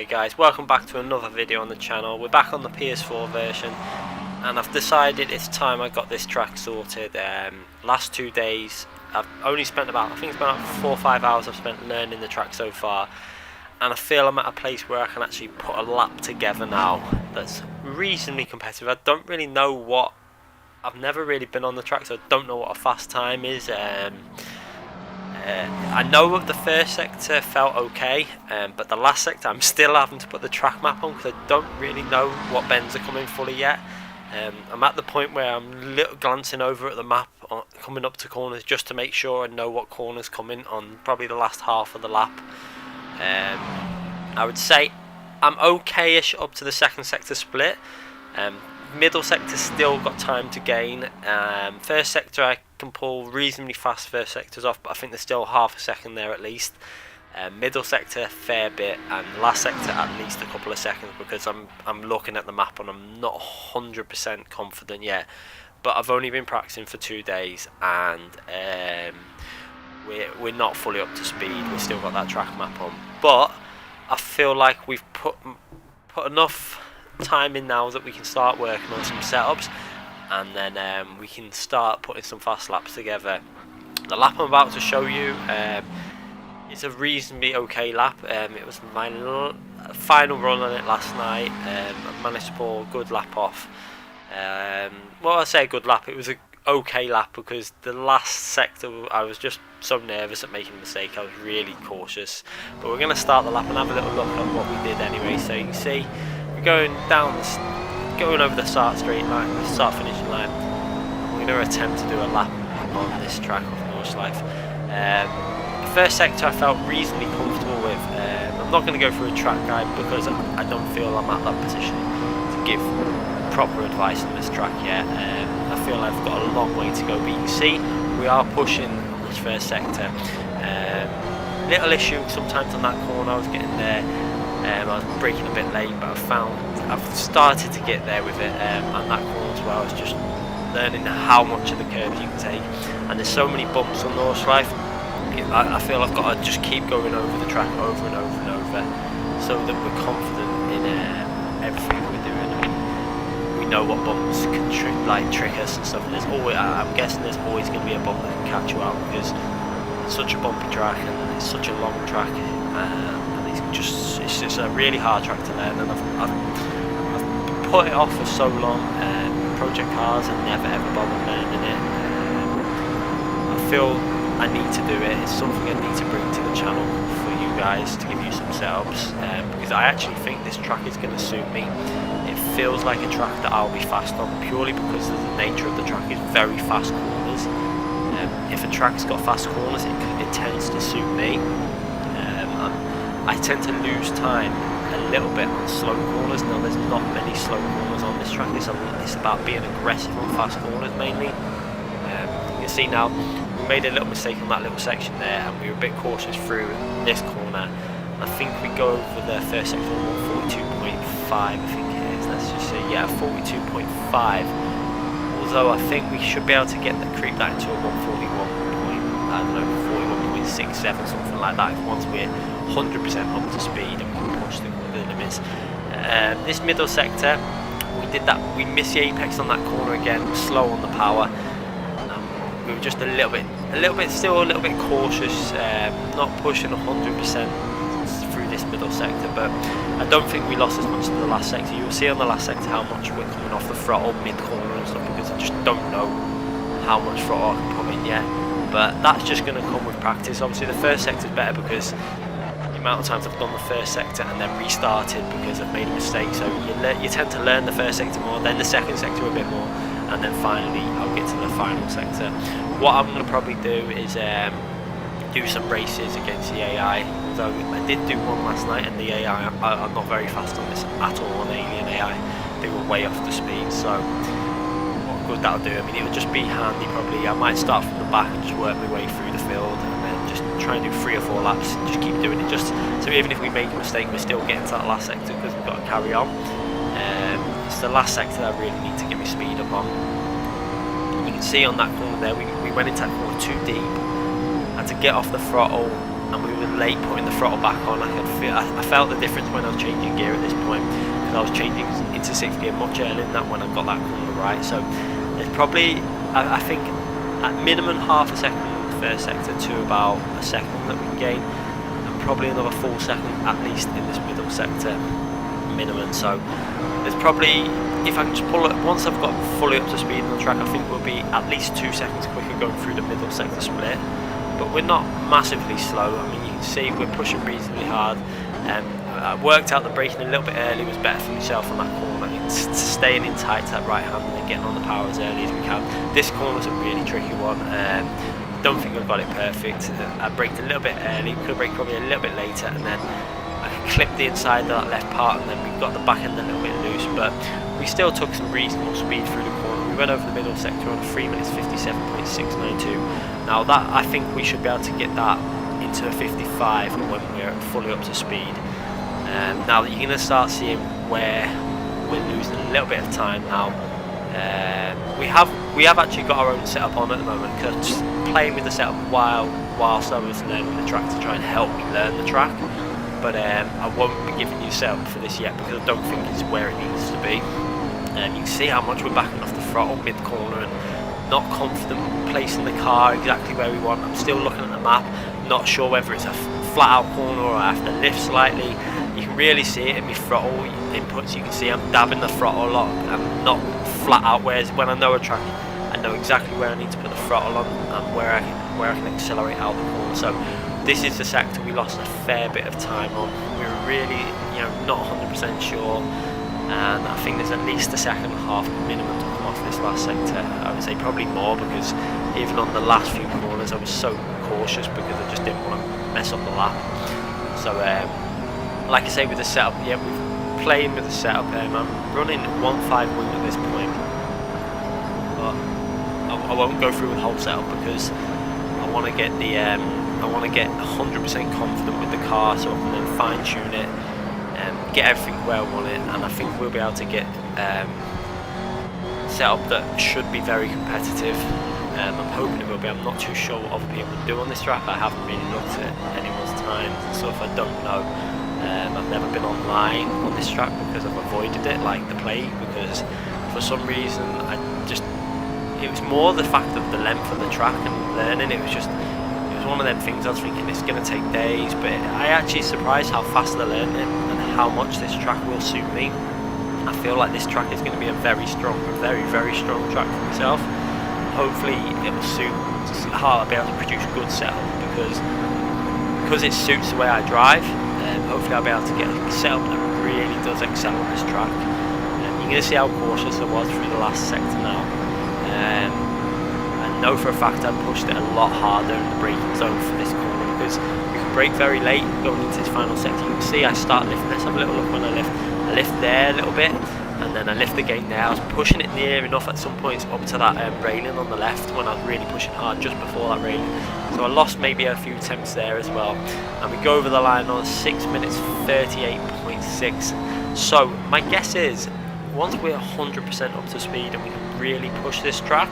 Hey guys, welcome back to another video on the channel. We're back on the PS4 version and I've decided it's time I got this track sorted. Last 2 days I've only spent about, I think it's about 4 or 5 hours I've spent learning the track so far, and I feel I'm at a place where I can actually put a lap together now that's reasonably competitive. I don't really know what, I've never really been on the track, so I don't know what a fast time is. I know the first sector felt okay, but the last sector I'm still having to put the track map on because I don't really know what bends are coming fully yet. I'm at the point where I'm glancing over at the map coming up to corners just to make sure I know what corners coming on probably the last half of the lap. I would say I'm okay-ish up to the second sector split. Middle sector still got time to gain. First sector I can pull reasonably fast first sectors off, but I think there's still half a second there at least. Middle sector a fair bit, and last sector at least a couple of seconds, because I'm looking at the map and I'm not 100% confident yet. But I've only been practicing for 2 days, and we're not fully up to speed. We've still got that track map on, but I feel like we've put enough time in now that we can start working on some setups, and then we can start putting some fast laps together. The lap I'm about to show you is a reasonably okay lap. It was my final run on it last night. I managed to pull a good lap off. Well, I say a good lap, it was a okay lap because the last sector I was just so nervous at making a mistake. I was really cautious, but we're going to start the lap and have a little look at what we did anyway. So you can see going over the start straight line, the start finishing line. We're going to attempt to do a lap on this track of Nürburgring. The first sector I felt reasonably comfortable with. I'm not going to go through a track guide because I don't feel I'm at that position to give proper advice on this track yet. I feel I've got a long way to go, but you can see we are pushing on this first sector. Little issue sometimes on that corner, I was getting there. I was braking a bit late, but I've started to get there with it, and that corner as well. It's just learning how much of the curves you can take, and there's so many bumps on Nürburgring. I feel I've got to just keep going over the track over and over and over, so that we're confident in everything we're doing. I mean, we know what bumps can trick us and stuff. And there's always, I'm guessing there's always going to be a bump that can catch you out because it's such a bumpy track and it's such a long track. It's just a really hard track to learn, and I've put it off for so long. Project cars and never ever bothered learning it. I feel I need to do it. It's something I need to bring to the channel for you guys to give you some setups, because I actually think this track is going to suit me. It feels like a track that I'll be fast on purely because of the nature of the track is very fast corners. If a track's got fast corners, it tends to suit me. I tend to lose time a little bit on slow corners. Now there's not many slow corners on this track. It's about being aggressive on fast corners mainly. You can see now we made a little mistake on that little section there, and we were a bit cautious through this corner. I think we go over the first section on 42.5, I think it is. Let's just say, yeah, 42.5. Although I think we should be able to creep that into a 41.67, something like that, once we're 100% up to speed and we can push the limits. This middle sector, we did that. We missed the apex on that corner again. We're slow on the power. We were just still a little bit cautious, not pushing 100% through this middle sector. But I don't think we lost as much to the last sector. You'll see on the last sector how much we're coming off the throttle mid corner and stuff, because I just don't know how much throttle I can put in yet. But that's just going to come with practice. Obviously the first sector is better because the amount of times I've done the first sector and then restarted because I've made a mistake. So you tend to learn the first sector more, then the second sector a bit more, and then finally I'll get to the final sector. What I'm going to probably do is do some races against the AI. Although I did do one last night, and the AI, I'm not very fast on this at all on Alien AI. They were way off the speed, so good that'll do. I mean, it would just be handy probably. I might start from the back and just work my way through the field, and then just try and do 3 or 4 laps and just keep doing it, just so even if we make a mistake we're still getting to that last sector, because we've got to carry on. It's the last sector that I really need to get my speed up on. You can see on that corner there we went into that corner too deep. Had to get off the throttle, and we were late putting the throttle back on. I felt the difference when I was changing gear at this point, because I was changing into 6th gear much earlier than that when I got that corner right. So there's probably, I think, at minimum half a second in the first sector to about a second that we can gain, and probably another full second at least in this middle sector minimum. So there's probably, if I can just pull it, once I've got fully up to speed on the track, I think we'll be at least 2 seconds quicker going through the middle sector split. But we're not massively slow. I mean, you can see we're pushing reasonably hard. I worked out the braking a little bit early was better for myself on that corner. It's staying in tight to that right hand and getting on the power as early as we can. This corner's a really tricky one. Don't think I've got it perfect. I braked a little bit early, could have braked probably a little bit later, and then I clipped the inside of that left part, and then we got the back end a little bit loose, but we still took some reasonable speed through the corner. We went over the middle sector on 3 minutes 57.692. Now that, I think we should be able to get that into a 55 when we're fully up to speed. Now that you're going to start seeing where we're losing a little bit of time now. We have actually got our own setup on at the moment, because just playing with the setup whilst I was learning the track to try and help me learn the track. But I won't be giving you setup for this yet, because I don't think it's where it needs to be. You can see how much we're backing off the throttle mid corner and not confident placing the car exactly where we want. I'm still looking at the map, not sure whether it's a flat out corner or I have to lift slightly. You can really see it in my throttle inputs. You can see I'm dabbing the throttle a lot and not flat out, whereas when I know a track, I know exactly where I need to put the throttle on and where I can accelerate out the corner. So this is the sector we lost a fair bit of time on. We were really, not 100% sure, and I think there's at least a second and a half minimum to come off this last sector. I would say probably more, because even on the last few corners I was so cautious because I just didn't want to mess up the lap. So like I say, with the setup, yeah, we're playing with the setup. I'm running 1.5 wing at this point, but I won't go through the whole setup because I want to get the I want to get 100% confident with the car, so I can then fine tune it and get everything where I want it. And I think we'll be able to get setup that should be very competitive. I'm hoping it will be. I'm not too sure what other people do on this track. I haven't really looked at anyone's times and stuff. I don't know. I've never been online on this track because I've avoided it like the plague, because for some reason it was more the fact of the length of the track and learning. It was one of them things I was thinking it's going to take days, but I actually surprised how fast I learned it and how much this track will suit me. I feel like this track is going to be a very, very strong track for myself. Hopefully it will suit how I'll be able to produce good setup, because it suits the way I drive. Hopefully I'll be able to get a setup that really does excel on this track. You're going to see how cautious I was through the last sector now. I know for a fact I pushed it a lot harder in the braking zone for this corner, because you can brake very late going into this final sector. You can see I start lifting. Let's have a little look when I lift. I lift there a little bit, and then I lift again there. I was pushing it near enough at some points up to that railing on the left when I was really pushing hard just before that railing. So I lost maybe a few attempts there as well. And we go over the line on 6 minutes 38.6. So my guess is, once we're 100% up to speed and we can really push this track,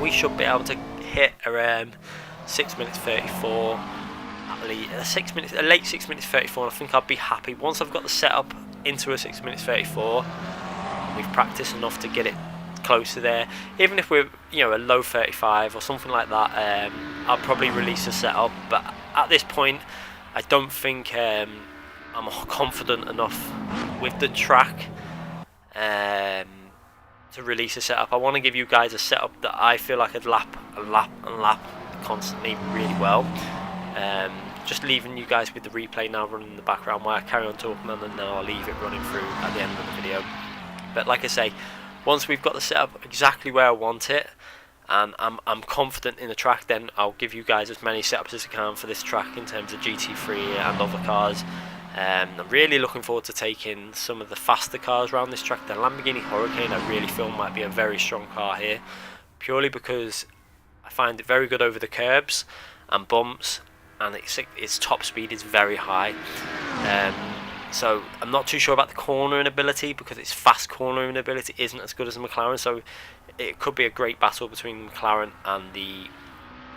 we should be able to hit around 6 minutes 34. A late 6 minutes 34, and I think I'll be happy once I've got the setup into a 6 minutes 34. We've practiced enough to get it close to there. Even if we're a low 35 or something like that, I'll probably release the setup. But at this point, I don't think I'm confident enough with the track to release a setup. I want to give you guys a setup that I feel like I'd lap constantly really well. Just leaving you guys with the replay now running in the background while I carry on talking, and then I'll leave it running through at the end of the video. But like I say, once we've got the setup exactly where I want it, and I'm confident in the track, then I'll give you guys as many setups as I can for this track in terms of GT3 and other cars. I'm really looking forward to taking some of the faster cars around this track. The Lamborghini Hurricane I really feel might be a very strong car here, purely because I find it very good over the curbs and bumps, and its top speed is very high. So I'm not too sure about the cornering ability, because its fast cornering ability isn't as good as the McLaren. So it could be a great battle between the McLaren and the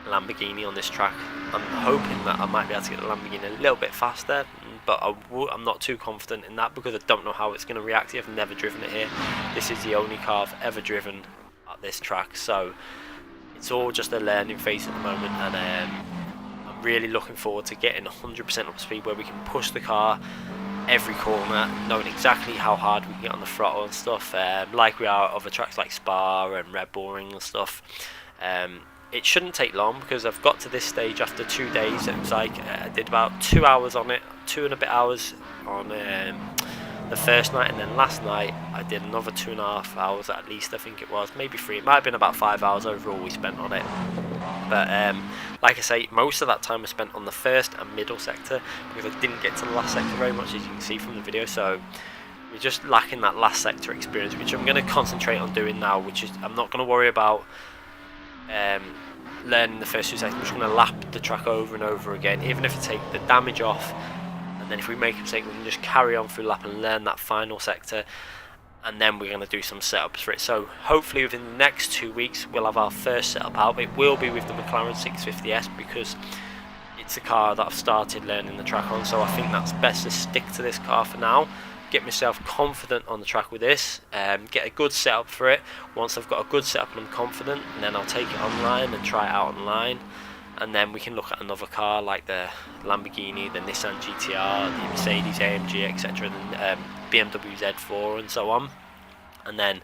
Lamborghini on this track. I'm hoping that I might be able to get the Lamborghini a little bit faster, but I'm not too confident in that because I don't know how it's going to react. I've never driven it here. This is the only car I've ever driven at this track, so it's all just a learning phase at the moment, and I'm really looking forward to getting 100% up speed where we can push the car every corner, knowing exactly how hard we can get on the throttle and stuff, like we are at other tracks like Spa and Nürburgring and stuff. It shouldn't take long because I've got to this stage after 2 days. It was like I did about 2 hours on it, 2 and a bit hours on the first night, and then last night I did another 2.5 hours at least. I think it was maybe 3. It might have been about 5 hours overall we spent on it. But like I say, most of that time was spent on the first and middle sector because I didn't get to the last sector very much, as you can see from the video. So we're just lacking that last sector experience, which I'm going to concentrate on doing now. Which is, I'm not going to worry about learning the first 2 sectors. I'm just going to lap the track over and over again, even if I take the damage off, and then if we make a mistake we can just carry on through lap and learn that final sector, and then we're going to do some setups for it. So hopefully within the next 2 weeks we'll have our first setup out. It will be with the McLaren 650S because it's a car that I've started learning the track on, so I think that's best to stick to this car for now, get myself confident on the track with this, get a good setup for it. Once I've got a good setup and I'm confident, and then I'll take it online and try it out online, and then we can look at another car like the Lamborghini, the Nissan GTR, the Mercedes AMG, etc., the BMW Z4 and so on, and then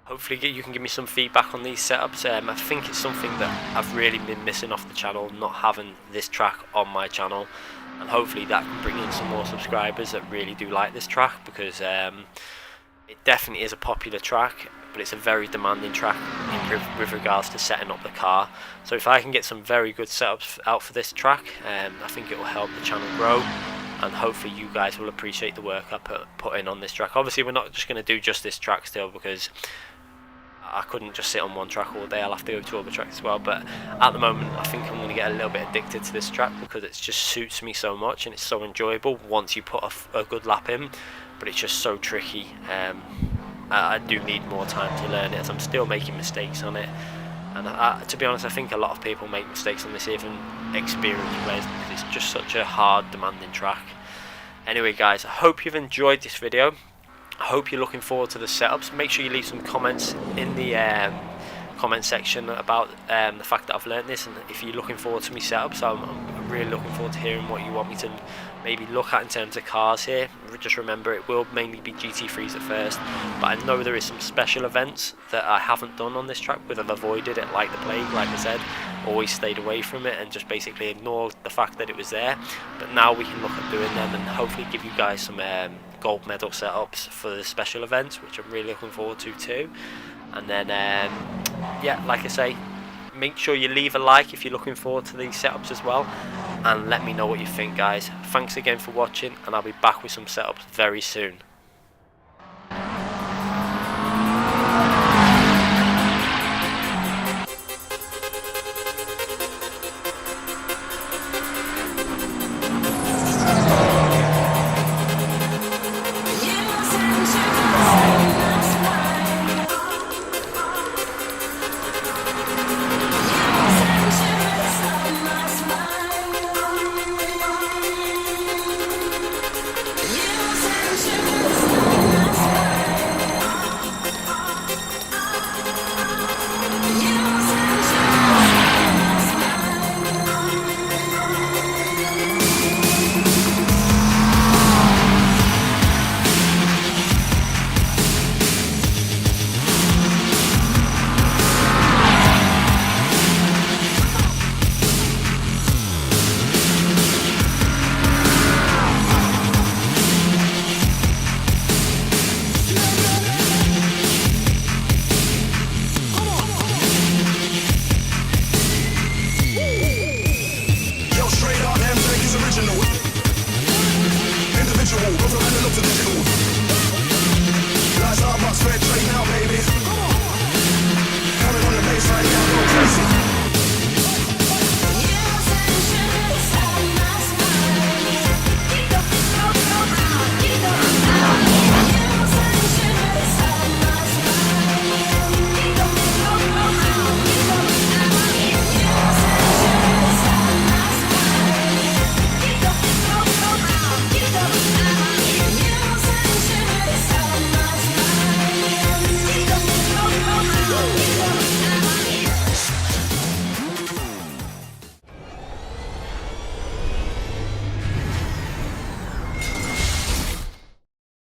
hopefully you can give me some feedback on these setups. I think it's something that I've really been missing off the channel, not having this track on my channel, and hopefully that can bring in some more subscribers that really do like this track, because it definitely is a popular track, but it's a very demanding track with regards to setting up the car. So if I can get some very good setups out for this track, I think it will help the channel grow, and hopefully you guys will appreciate the work I put in on this track. Obviously we're not just going to do just this track still, because I couldn't just sit on one track all day. I'll have to go to other tracks as well, but at the moment I think I'm going to get a little bit addicted to this track because it just suits me so much and it's so enjoyable once you put a good lap in, but it's just so tricky. I do need more time to learn it as I'm still making mistakes on it, and to be honest I think a lot of people make mistakes on this, even experienced players, because it's just such a hard, demanding track. Anyway guys, I hope you've enjoyed this video. I hope you're looking forward to the setups. Make sure you leave some comments in the comment section about the fact that I've learned this, and if you're looking forward to me setups. I'm really looking forward to hearing what you want me to maybe look at in terms of cars here. Just remember, it will mainly be GT3s at first, but I know there is some special events that I haven't done on this track, but I've avoided it like the plague. Like I said, always stayed away from it and just basically ignored the fact that it was there. But now we can look at doing them and hopefully give you guys some gold medal setups for the special events, which I'm really looking forward to too. And then yeah, like I say, make sure you leave a like if you're looking forward to these setups as well, and let me know what you think guys. Thanks again for watching, and I'll be back with some setups very soon.